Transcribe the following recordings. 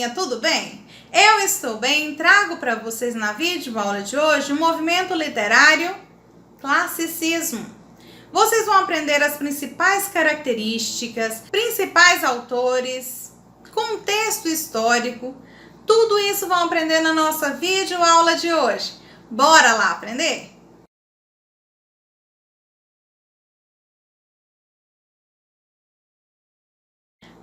galerinha, tudo bem? Eu estou bem, trago para vocês na videoaula de hoje o movimento literário classicismo. Vocês vão aprender as principais características, principais autores, contexto histórico, tudo isso vão aprender na nossa videoaula de hoje. Bora lá aprender?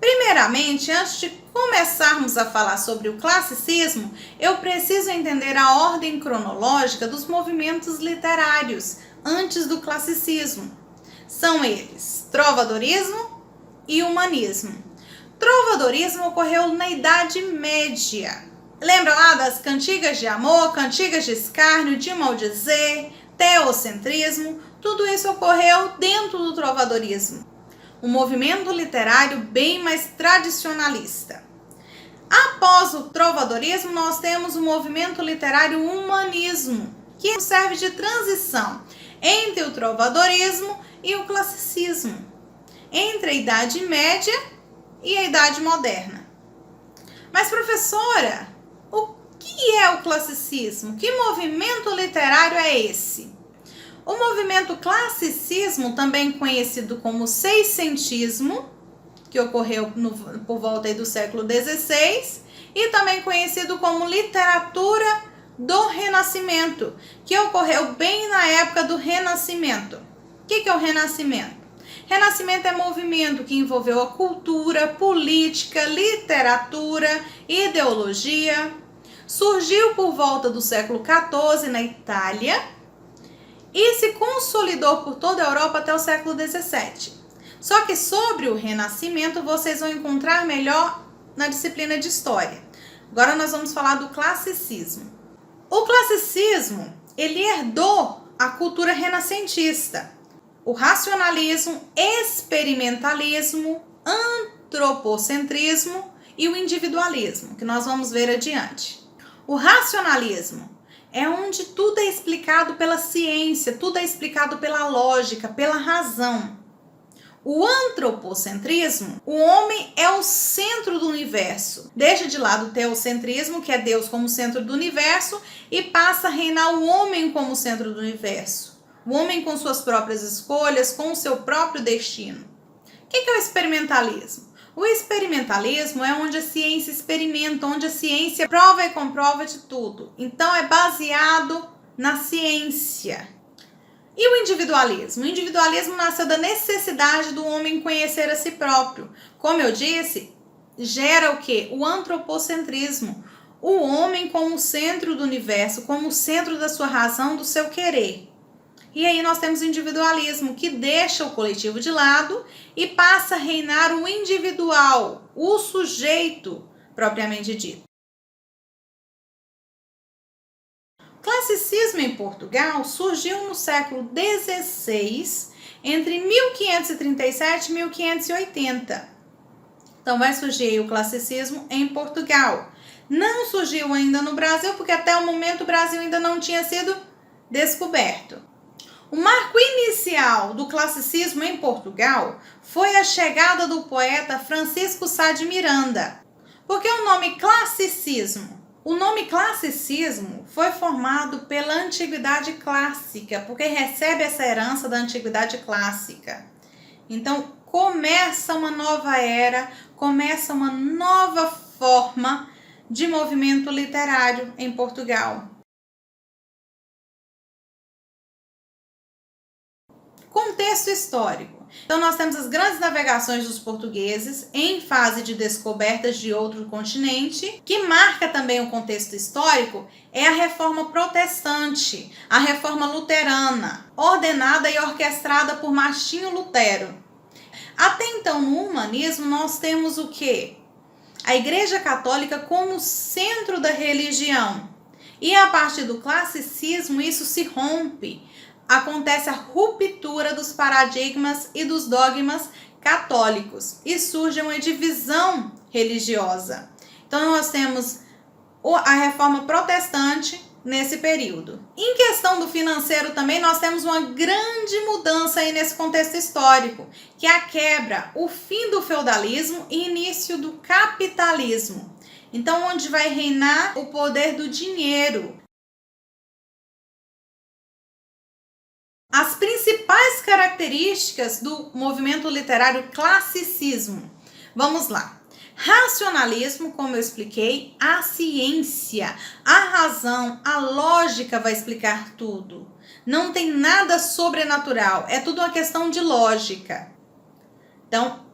Primeiramente, antes de começarmos a falar sobre o classicismo, eu preciso entender a ordem cronológica dos movimentos literários antes do classicismo. São eles: trovadorismo e humanismo. Trovadorismo ocorreu na Idade Média. Lembra lá das cantigas de amor, cantigas de escárnio, de maldizer, teocentrismo? Tudo isso ocorreu dentro do trovadorismo. Um movimento literário bem mais tradicionalista. Após o trovadorismo, nós temos o movimento literário humanismo, que serve de transição entre o trovadorismo e o classicismo, entre a Idade Média e a Idade Moderna. Mas, professora, o que é o classicismo? Que movimento literário é esse? O movimento classicismo, também conhecido como seiscentismo, que ocorreu por volta do século XVI, e também conhecido como literatura do Renascimento, que ocorreu bem na época do Renascimento. O que é o Renascimento? Renascimento é movimento que envolveu a cultura, política, literatura, ideologia. Surgiu por volta do século XIV na Itália, e se consolidou por toda a Europa até o século XVII. Só que sobre o Renascimento vocês vão encontrar melhor na disciplina de História. Agora nós vamos falar do classicismo. O classicismo, ele herdou a cultura renascentista, o racionalismo, experimentalismo, antropocentrismo e o individualismo, que nós vamos ver adiante. O racionalismo é onde tudo é explicado pela ciência, tudo é explicado pela lógica, pela razão. O antropocentrismo, o homem é o centro do universo. Deixa de lado o teocentrismo, que é Deus como centro do universo, e passa a reinar o homem como centro do universo. O homem com suas próprias escolhas, com o seu próprio destino. O que é o experimentalismo? O experimentalismo é onde a ciência experimenta, onde a ciência prova e comprova de tudo. Então, é baseado na ciência. E o individualismo? O individualismo nasceu da necessidade do homem conhecer a si próprio. Como eu disse, gera o quê? O antropocentrismo. O homem como o centro do universo, como o centro da sua razão, do seu querer. E aí nós temos o individualismo, que deixa o coletivo de lado e passa a reinar o individual, o sujeito propriamente dito. O classicismo em Portugal surgiu no século XVI, entre 1537 e 1580. Então vai surgir o classicismo em Portugal. Não surgiu ainda no Brasil, porque até o momento o Brasil ainda não tinha sido descoberto. O marco inicial do classicismo em Portugal foi a chegada do poeta Francisco Sá de Miranda. Por que o nome classicismo? O nome classicismo foi formado pela antiguidade clássica, porque recebe essa herança da antiguidade clássica. Então, começa uma nova era, começa uma nova forma de movimento literário em Portugal. Contexto histórico. Então, nós temos as grandes navegações dos portugueses em fase de descobertas de outro continente. Que marca também o contexto histórico é a reforma protestante, a reforma luterana, ordenada e orquestrada por Martinho Lutero. Até então, no humanismo, nós temos o quê? A Igreja Católica como centro da religião. E a partir do classicismo, isso se rompe. Acontece a ruptura dos paradigmas e dos dogmas católicos e surge uma divisão religiosa. Então, nós temos a reforma protestante nesse período. Em questão do financeiro também, nós temos uma grande mudança aí nesse contexto histórico, que é a quebra, o fim do feudalismo e início do capitalismo. Então, onde vai reinar o poder do dinheiro. As principais características do movimento literário classicismo. Vamos lá. Racionalismo, como eu expliquei, a ciência, a razão, a lógica vai explicar tudo. Não tem nada sobrenatural, é tudo uma questão de lógica. Então,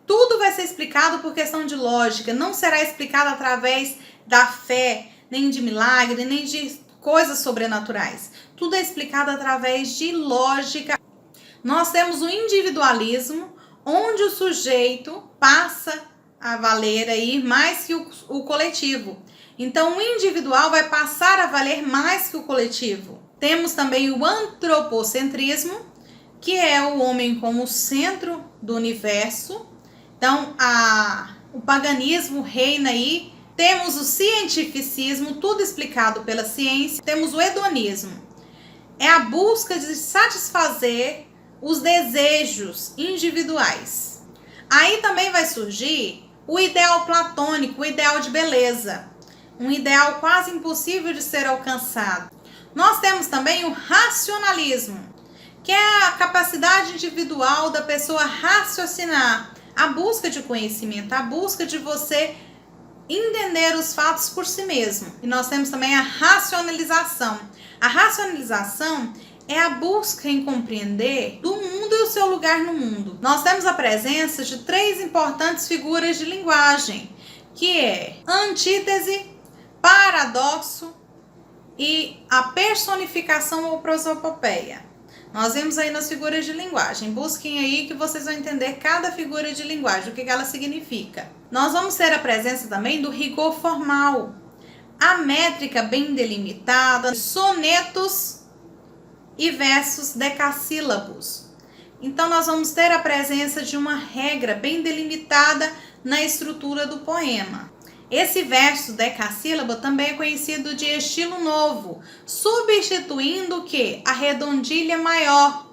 tudo vai ser explicado por questão de lógica, não será explicado através da fé, nem de milagre, nem de coisas sobrenaturais. Tudo é explicado através de lógica. Nós temos o individualismo, onde o sujeito passa a valer aí mais que o coletivo. Então, o individual vai passar a valer mais que o coletivo. Temos também o antropocentrismo, que é o homem como centro do universo. Então, o paganismo reina aí. Temos o cientificismo, tudo explicado pela ciência. Temos o hedonismo. É a busca de satisfazer os desejos individuais. Aí também vai surgir o ideal platônico, o ideal de beleza. Um ideal quase impossível de ser alcançado. Nós temos também o racionalismo, que é a capacidade individual da pessoa raciocinar, a busca de conhecimento, a busca de você entender os fatos por si mesmo. E nós temos também a racionalização. A racionalização é a busca em compreender do mundo e o seu lugar no mundo. Nós temos a presença de 3 importantes figuras de linguagem, que é a antítese, paradoxo e a personificação ou prosopopeia. Nós vimos aí nas figuras de linguagem. Busquem aí que vocês vão entender cada figura de linguagem, o que ela significa. Nós vamos ter a presença também do rigor formal, a métrica bem delimitada, sonetos e versos decassílabos. Então, nós vamos ter a presença de uma regra bem delimitada na estrutura do poema. Esse verso decassílabo também é conhecido de estilo novo, substituindo o quê? A redondilha maior,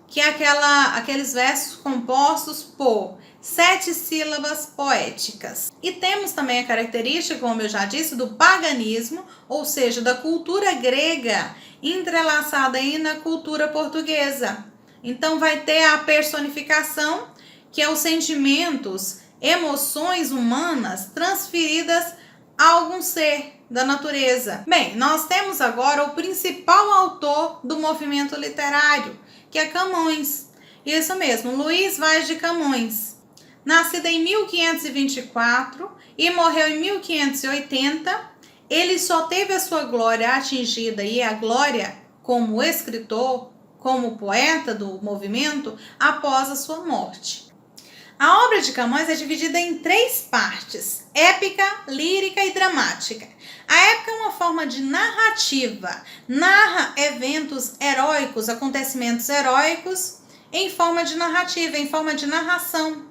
que é aqueles versos compostos por 7 sílabas poéticas. E temos também a característica, como eu já disse, do paganismo, ou seja, da cultura grega entrelaçada aí na cultura portuguesa. Então vai ter a personificação, que é os sentimentos, emoções humanas transferidas a algum ser da natureza. Bem, nós temos agora o principal autor do movimento literário, que é Camões. Isso mesmo, Luís Vaz de Camões. Nascido em 1524 e morreu em 1580, ele só teve a sua glória atingida e a glória como escritor, como poeta do movimento, após a sua morte. A obra de Camões é dividida em 3 partes: épica, lírica e dramática. A épica é uma forma de narrativa, narra eventos heróicos, acontecimentos heróicos, em forma de narrativa, em forma de narração.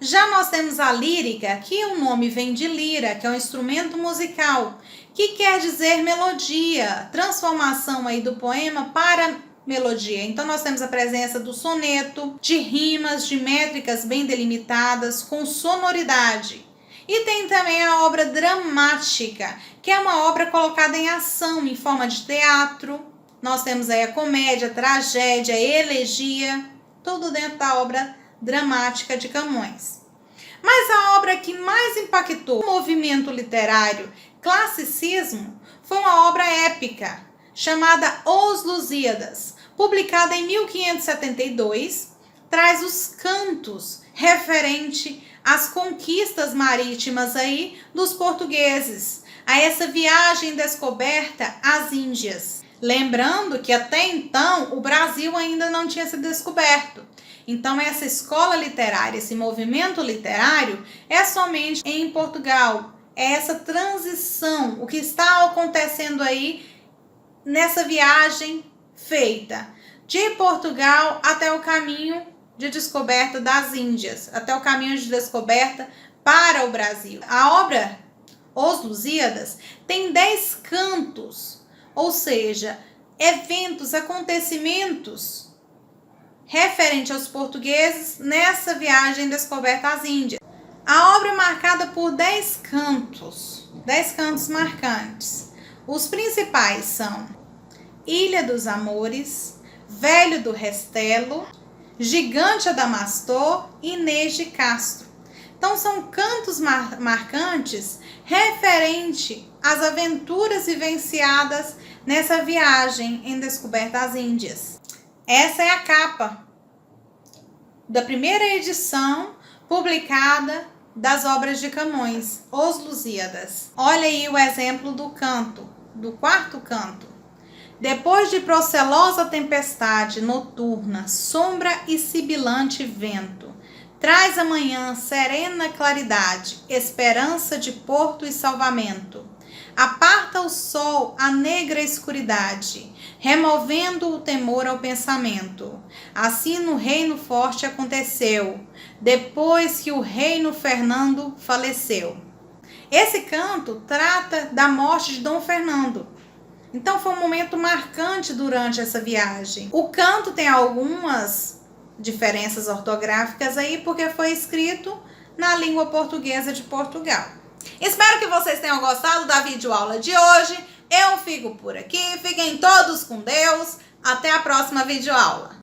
Já nós temos a lírica, que o nome vem de lira, que é um instrumento musical, que quer dizer melodia, transformação aí do poema para melodia. Então nós temos a presença do soneto, de rimas, de métricas bem delimitadas, com sonoridade. E tem também a obra dramática, que é uma obra colocada em ação, em forma de teatro. Nós temos aí a comédia, a tragédia, a elegia, tudo dentro da obra dramática de Camões. Mas a obra que mais impactou o movimento literário classicismo foi uma obra épica, chamada Os Lusíadas, publicada em 1572, traz os cantos referente às conquistas marítimas aí dos portugueses, a essa viagem descoberta às Índias. Lembrando que até então o Brasil ainda não tinha sido descoberto. Então essa escola literária, esse movimento literário é somente em Portugal. É essa transição, o que está acontecendo aí nessa viagem feita de Portugal até o caminho de descoberta das Índias, até o caminho de descoberta para o Brasil. A obra Os Lusíadas tem 10 cantos, ou seja, eventos, acontecimentos referente aos portugueses nessa viagem descoberta às Índias. A obra é marcada marcada por 10 cantos marcantes. Os principais são Ilha dos Amores, Velho do Restelo, Gigante Adamastor e Inês de Castro. Então, são cantos marcantes referente às aventuras vivenciadas nessa viagem em descoberta das Índias. Essa é a capa da primeira edição publicada das obras de Camões, Os Lusíadas. Olha aí o exemplo do canto, do quarto canto. Depois de procelosa tempestade noturna, sombra e sibilante vento, traz amanhã serena claridade, esperança de porto e salvamento. Aparta o sol a negra escuridade, removendo o temor ao pensamento. Assim no reino forte aconteceu, depois que o reino Fernando faleceu. Esse canto trata da morte de Dom Fernando. Então foi um momento marcante durante essa viagem. O canto tem algumas diferenças ortográficas aí, porque foi escrito na língua portuguesa de Portugal. Espero que vocês tenham gostado da videoaula de hoje. Eu fico por aqui. Fiquem todos com Deus. Até a próxima videoaula.